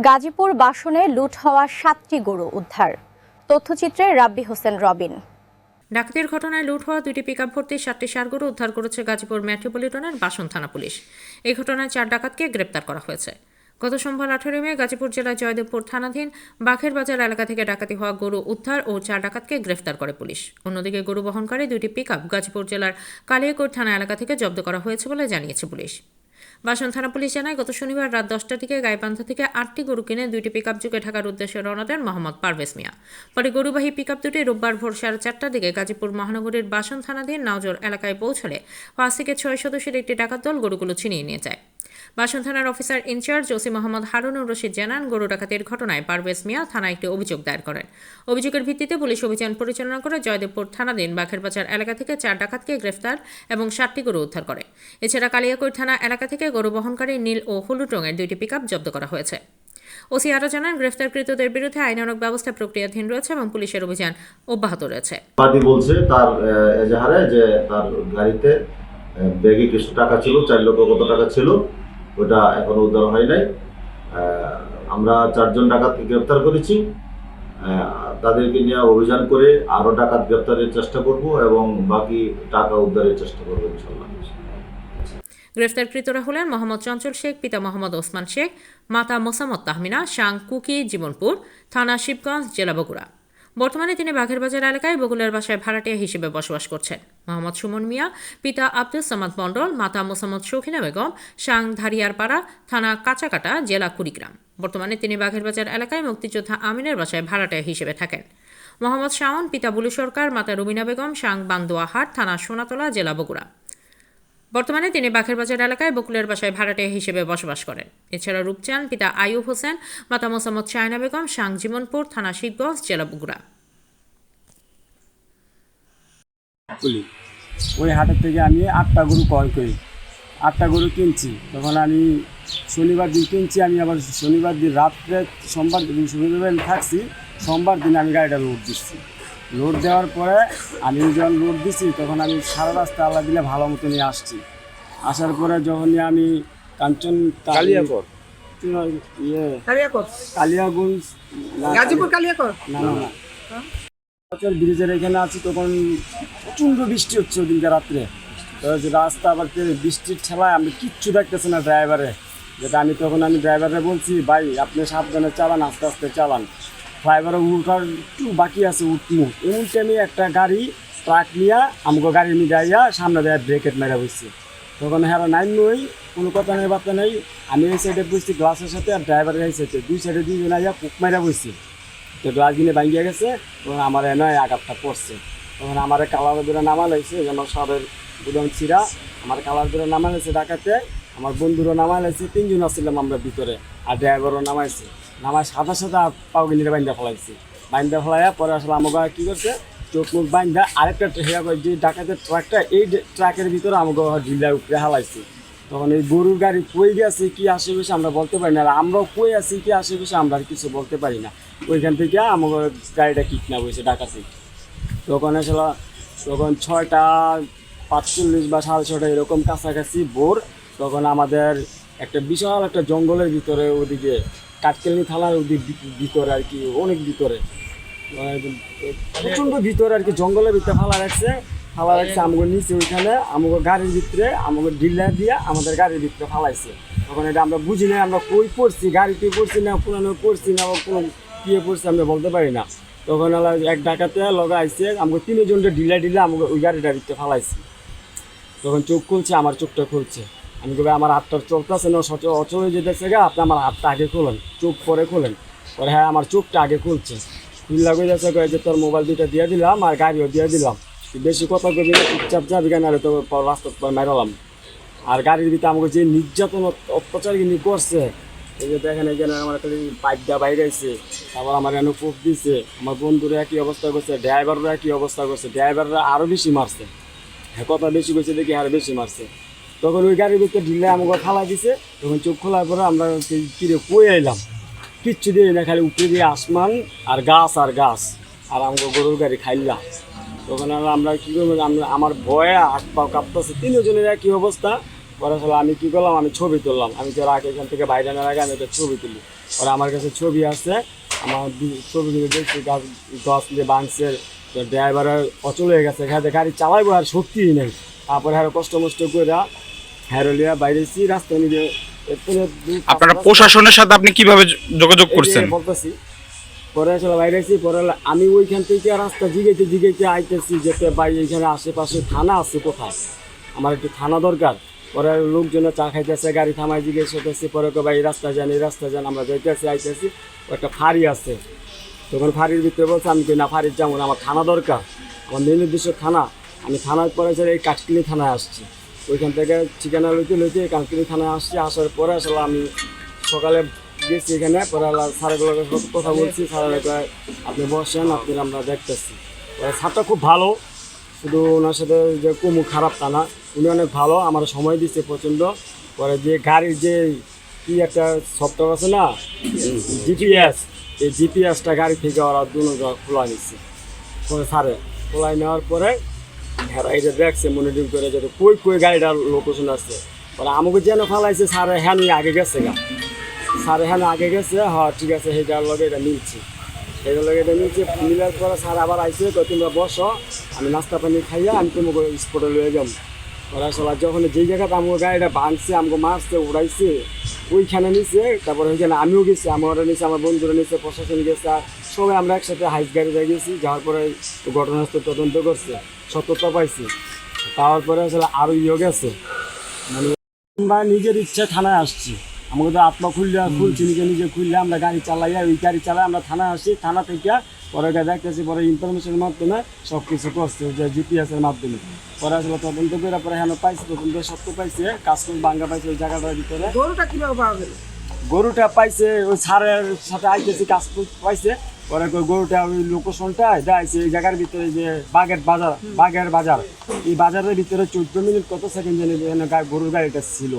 গাজীপুর বাসনে লুট হওয়া ৭টি গরু উদ্ধার। তথ্যচিত্রে রাব্বি হোসেন রবিন। ডাকাতির ঘটনায় লুট হওয়া 2টি পিকআপ ভর্তি 7টি ষাঁড় গরু উদ্ধার করেছে গাজীপুর মেট্রোপলিটনের বাসন থানা পুলিশ। এই ঘটনায় 4 ডাকাতকে গ্রেপ্তার করা হয়েছে। গত সোমবার 18 মে গাজীপুর জেলার জয়দেবপুর থানাধীন বাঘের বাজার এলাকা থেকে ডাকাতি হওয়া গরু উদ্ধার ও 4 ডাকাতকে গ্রেফতার করে পুলিশ। অন্যদিকে গরু বহনকারী 2টি পিকআপ গাজীপুর জেলার কালিয়াকৈর থানা এলাকা থেকে জব্দ করা হয়েছে বলে জানিয়েছে পুলিশ। বাসন থানা পুলিশ জানায়, গত শনিবার রাত 10টার দিকে গাইবান্ধা থেকে 8টি গরু কিনে 2টি পিকআপ যুগে ঢাকার উদ্দেশ্যে রওনা দেন মোহাম্মদ পারভেজ মিয়া। পরে গরুবাহী পিকআপ দুটি রোববার ভোর 4:30টার দিকে গাজীপুর মহানগরীর বাসন থানাধীন নাওজর এলাকায় পৌঁছলে 5 থেকে 6 সদস্যের একটি ডাকাত দল গরুগুলো ছিনিয়ে নিয়ে যায়। বাসন থানার officer in charge OC Mohammad Harunur Rashid জানান, গরু ডাকাতির ঘটনায় পারভেজ মিয়া থানায় একটি অভিযোগ দায়ের করেন। অভিযোগের ভিত্তিতে পুলিশ অভিযান পরিচালনা করে জয়দেবপুর থানাধীন বাঘের বাজার এলাকা থেকে 4 ডাকাতকে গ্রেফতার এবং 7টি গরু উদ্ধার করে। এছাড়া কালিয়াকৈর থানা এলাকা থেকে গরু বহনকারী নীল ও হলুদ রঙের 2টি পিকআপ জব্দ করা হয়েছে। ওসি আরও জানান, গ্রেফতারকৃতদের বিরুদ্ধে আইনানুগ ব্যবস্থা প্রক্রিয়াধীন রয়েছে এবং পুলিশের অভিযান অব্যাহত রয়েছে। পার্টি বলছে তার এজাহারে যে তার গাড়িতে ব্যাগে কিছু টাকা ছিল, 4 লক্ষ কত টাকা ছিল, ওটা এখনো উদ্ধার হয় নাই। আমরা 4 জন ডাকাতকে গ্রেপ্তার করেছি। তাদেরকে নিয়ে অভিযান করে আরও ডাকাত গ্রেপ্তারের চেষ্টা করব এবং বাকি টাকা উদ্ধারের চেষ্টা করবো ইনশাআল্লাহ। গ্রেফতারকৃতরা হলেন মোহাম্মদ চঞ্চল শেখ, পিতা মোহাম্মদ ওসমান শেখ, মাতা মোসাম্মদ তাহমিনা, শাং কুকি, জীবনপুর থানা, শিবগঞ্জ, জেলা বগুড়া। বর্তমানে তিনি বাঘের বাজার এলাকায় বগুলার বাসায় ভাড়াটিয়া হিসেবে বসবাস করছেন। মোহাম্মদ সুমন মিয়া, পিতা আব্দুল সামাদ মণ্ডল, মাতা মোসাম্মদ শৌখিনা বেগম, শাং ধারিয়ারপাড়া থানা, কাঁচাকাটা, জেলা কুড়িগ্রাম। বর্তমানে তিনি বাঘের বাজার এলাকায় মুক্তিযোদ্ধা আমিনের বাসায় ভাড়াটিয়া হিসেবে থাকেন। মোহাম্মদ শাওন, পিতা বুলু সরকার, মাতা রুবিনা বেগম, শাং বান্দোয়াহাট থানা, সোনাতলা, জেলা বগুড়া। বর্তমানে তিনি বাঘের বাজার এলাকায় বকুলের বাসায় ভাড়াটিয়া হিসেবে বসবাস করেন। এছাড়া রূপচান, পিতা আইয়ুব হোসেন, মাতা মোসাম্মদ চায়না বেগম, শাং জীবনপুর থানা, শিবগঞ্জ, জেলা বগুড়া। ওই হাটের থেকে আমি 8টা গরু ক্রয় করি, 8টা গরু কিনছি। তখন আমি শনিবার দিন কিনছি, আমি আবার শনিবার দিন রাত্রে সোমবার দিন শনিবার থাকছি, সোমবার দিন আমি গাড়িটা লোড দিচ্ছি। লোড দেওয়ার পরে আমি যখন লোড দিচ্ছি তখন আমি সারা রাস্তা আল্লাহ দিলে ভালো মতো নিয়ে আসছি। আসার পরে যখনই আমি কাঞ্চন কালিয়াগঞ্জ গাজীপুর কালিয়াকৈর ব্রিজের এখানে আছি, তখন প্রচণ্ড বৃষ্টি হচ্ছে ওদিনকে রাত্রে। তো রাস্তা আবার বৃষ্টির ঠেলায় আমি কিচ্ছু দেখতেছি না ড্রাইভারে, যেটা আমি ড্রাইভারে বলছি, ভাই আপনি সাবধানে চালান, আস্তে আস্তে চালান, ফ্লাইওভারে উঠার একটু বাকি আছে উঠমু। এমন টাইমে একটা গাড়ি ট্রাক নিয়ে আমাকে গাড়ির নিয়ে যাইয়া সামনে দেয় ব্রেকেট মেরা বসছে। তখন হ্যাঁ নাইন নই, কোনো কথা নেই বার্তা নেই। আমি এই সাইডে বসছি গ্লাসের সাথে, আর ড্রাইভারের এই সাইডে, 2 সাইডে 2 জন আইয়া কুক মেরা বসছি। তো গ্লাস গিনে ভাঙিয়ে গেছে, তখন আমার নয় আঘাতটা পড়ছে। তখন আমার কালার দূরে নামা লাগছে, আমার সবের বুদন ছিঁড়া, আমার কালার দূরে নামা লাগছে ডাকাতে, আমার বন্ধুরও নামা লাগছে, 3 জন আসছিলাম আমরা ভিতরে, আর ড্রাইভারও নামাইছে। নামায় সাদা সাদা পাও গিনিরে বাইন্দা ফেলাইছে। বাইন্দা ফেলাইয়া পরে আসলে আমাকে কী করছে, চোখ মুখ বাইন্দা আরেকটা যে ডাকাতের ট্রাকটা, এই ট্রাকের ভিতরে আমাকে ঢিলার উপরে হালাইছে। তখন এই গরুর গাড়ি কই গেছে কি আশেপাশে আমরা বলতে পারি না, আর আমরাও কই আছি কি আশেপাশে আমরা আর কিছু বলতে পারি না। ওইখান থেকে আমাকে গাড়িটা কিডন্যাপ হয়েছে ডাকাতি। তখন আসলে 6:45 বা 6:30 এরকম কাছাকাছি ভোর, তখন আমাদের একটা বিশাল একটা জঙ্গলের ভিতরে, ওদিকে কাটকেলনি থানার ওদিক ভিতরে আর কি, অনেক ভিতরে, প্রচণ্ড ভিতরে আর কি, জঙ্গলের ভিতরে ফালা রাখছে আমাকে নিচে, ওইখানে আমাকে গাড়ির ভিতরে আমাকে ডিলার দিয়ে আমাদের গাড়ির ভিতরে ফালাইছে। তখন এটা আমরা বুঝি না আমরা কই পড়ছি, গাড়িতে পড়ছি না পুরানো পড়ছি না, কোনো কিয়ে পড়ছি আমরা বলতে পারি না। তখন এক ডাকাতে লগাইছে আমাকে 3 জনকে ডিলা আমাকে ওই গাড়িটার ভিতরে ফালাইছে। তখন চোখ খুলছে, আমার চোখটা খুলছে। আমি কবে আমার হাতটা চলতেছে না, অচল হয়ে যেতেছে গা, আপনি আমার হাতটা আগে খোলেন, চোখ পরে খোলেন। পরে হ্যাঁ আমার চোখটা আগে খুলছে, খুললা হয়ে যাচ্ছে, যে তোর মোবাইল 2টা দিয়ে দিলাম আর গাড়িও দিয়ে দিলাম, বেশি কথা কবি না, চুপচাপ যাবি কেন, তো রাস্তা মেরালাম। আর গাড়ির ভিতরে আমাকে যে নির্যাতন অত্যাচার কিন্তু করছে, এই যে দেখেন এখানে আমার খালি পাইপ দেওয়া বাইরে আছে, তারপর আমার এনে কোপ দিছে, আমার বন্ধুরা একই অবস্থা করছে, ড্রাইভাররা একই অবস্থা করছে, ড্রাইভাররা আরও বেশি মারছে, হ্যাঁ কথা বেশি করছে দেখি আরও বেশি মারছে। তখন ওই গাড়ির ভিতরে ঢিলে আমাকে ফালাই দিছে। তখন চোখ খোলার পরে আমরা কিরে কই আইলাম, কিচ্ছু দিয়ে না, খালি উপরে দিয়ে আসমান আর গাছ আর আমাকে গরুর গাড়ি খাইলাম। তখন আমরা কী করবো, আমার ভয়ে হাত পাও কাঁপতেছে, 3 জনের একই অবস্থা। পরে আসলে আমি কী করলাম, আমি ছবি তুললাম। আমি তো আগে এখান থেকে বাইরে আনার আগে আমি একটা ছবি তুলি। পরে আমার কাছে ছবি আছে, আমার ছবিগুলো দেখছি গাছ দিয়ে বাংসের ড্রাইভারের অচল হয়ে গেছে, এখানে গাড়ি চালাইবো আর শক্তিই নেই। তারপরে হ্যাঁ কষ্ট মষ্ট করে হ্যারোলিয়া বাইরেছি রাস্তা নিয়ে। আপনারা প্রশাসনের সাথে আপনি কিভাবে যোগাযোগ করছেন? বলতেছি পরে আসলে বাইরেছি। পরে আমি ওইখান থেকে রাস্তা জিগাইতে আইতেছি যেতে ভাই এইখানে আশেপাশে থানা আছে কোথায়, আমার একটু থানা দরকার। পরে লোকজনে চা খাইতেছে, গাড়ি থামাই জিজ্ঞেস করতেছি। পরে ভাই এই রাস্তা যান, আমরা যাইতেছি আইতেছি। একটা ফাঁড়ি আছে, তখন ফাঁড়ির ভিতরে বলছে, আমি কই না ফাঁড়ির যাবো না, আমার থানা দরকার, আমার মেন উদ্দেশ্য থানা। আমি থানার পরে এই কাঠকিনি থানায় আসছি, ওইখান থেকে ঠিকানা লইতে কাঠকিনি থানায় আসছি। আসার পরে আসলে আমি সকালে গেছি এখানে, পরে স্যারের কথা বলছি। স্যারের আপনি বসেন, আমরা দেখতেছি। পরে স্যারটা খুব ভালো, শুধু ওনার সাথে যে কমু খারাপ তা না, উনি অনেক ভালো, আমার সময় দিচ্ছে প্রচণ্ড। পরে যে গাড়ির যে কি একটা সফটওয়্যার আছে না, জিপিএস, এই জিপিএসটা গাড়ি থেকে ওরা দুটো খোলা নিচ্ছে। পরে স্যারে খোলাই নেওয়ার পরে হ্যাঁ এটা দেখছে মনিটরিং করে যে কই গাড়িটার লোকেশন আছে। পরে আমাকে যেন ফালাইছে স্যারে হ্যাঁ আগে গেছে স্যারে হ্যাঁ আগে গেছে, হ্যাঁ ঠিক আছে সেইটার লগে এটা মিলছে। সেইটার লগে এটা মিলার পরে স্যার আবার আইসে, তোমরা বসো, আমি নাস্তা পানি খাইয়া আমি তোমাকে স্পটে লয়ে যাবো। ওরা আসলে যখন যেই জায়গাতে আমাকে গাড়িটা ভাঙছে, আমাকে মারছে, উড়াইছে, ওইখানে নিছে। তারপরে ওইখানে আমিও গেছি, আমারও নিচে, আমার বন্ধুরা নিচে, প্রশাসন গেছে, সবাই আমরা একসাথে হাইস গাড়িতে গেছি। যাওয়ার পরে ঘটনাস্থল তদন্ত করছে, সত্যতা পাইছি। তারপরে আসলে আরও গেছে, মানে আমরা নিজের ইচ্ছা থানায় আসছি। আমাকে তো আত্মা খুলছি, নিজে খুললে আমরা গাড়ি চালাইয়া, ওই গাড়ি চালাই আমরা থানায় আসি। থানা থেকে পরে দেখতেছি, পরে ইনফরমেশনের মাধ্যমে সব কিছু করছে, যে জিপিএসের মাধ্যমে। পরে আসলে তদন্ত করে পরে হ্যাঁ পাইছে, তদন্ত সত্য পাইছে, কাজ করে ভাঙ্গা পাইছে ওই জায়গাটার ভিতরে। গরুটা কিভাবে পাওয়া গেল? গরুটা পাইছে ওই সারের সাথে আইতেছি, কাজ পাইছে। পরে গরুটা ওই লোকেশনটা দেখাইছে এই জায়গার ভিতরে, যে বাগের বাজার, এই বাজারের ভিতরে 14 মিনিট কত সেকেন্ড জানি গরুর গাড়িটা ছিল।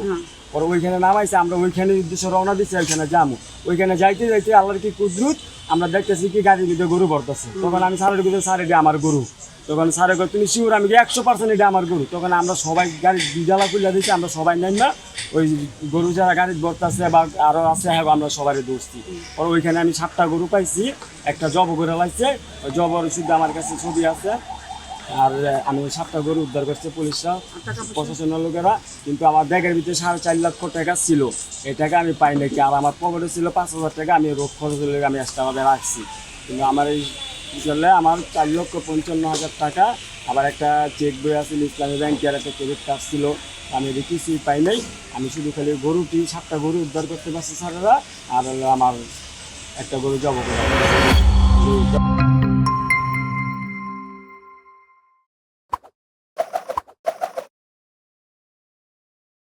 পরে ওইখানে নামাইছে, আমরা ওইখানে উদ্দেশ্যে রওনা দিচ্ছি, ওইখানে যাবো। ওইখানে যাইতে আল্লাহর কি কুদরত, আমরা দেখতেছি কি গাড়ির ভিতরে গরু ভরতেছে। তখন আমি স্যারের ভিতরে, স্যার এটা আমার গরু। তখন স্যারে তুমি শিওর? আমি 100% এটা আমার গরু। তখন আমরা সবাই গাড়ির দুজালা খুলে দিচ্ছি, আমরা সবাই নেন না, ওই গরু যারা গাড়ির ভরতেছে বা আরও আছে, হ্যাঁ আমরা সবাই দৌড়ছি। পরে ওইখানে আমি 7টা গরু পাইছি, একটা জব করে লাগছে, ওই জবর শুদ্ধ আমার কাছে ছবি আছে। আর আমি 7টা গরু উদ্ধার করছে পুলিশরা, প্রশাসনের লোকেরা। কিন্তু আমার ব্যাগের ভিতরে 4.5 লক্ষ টাকা ছিল, এই টাকা আমি পাই নাকি। আর আমার পকেটে ছিল 5,000 টাকা, আমি রোগ খরচের লেগে আমি এক্সট্রাভাবে রাখছি। কিন্তু আমার এই চলে আমার 4,55,000 টাকা। আবার একটা চেক বই আছে ইসলামী ব্যাংকের, একটা ক্রেডিট কার্ড ছিল, আমি এটা কিছুই পাই নাই। আমি শুধু খালি গরুটি 7টা গরু উদ্ধার করতে পারছি স্যারেরা, আর আমার একটা গরু জব করে।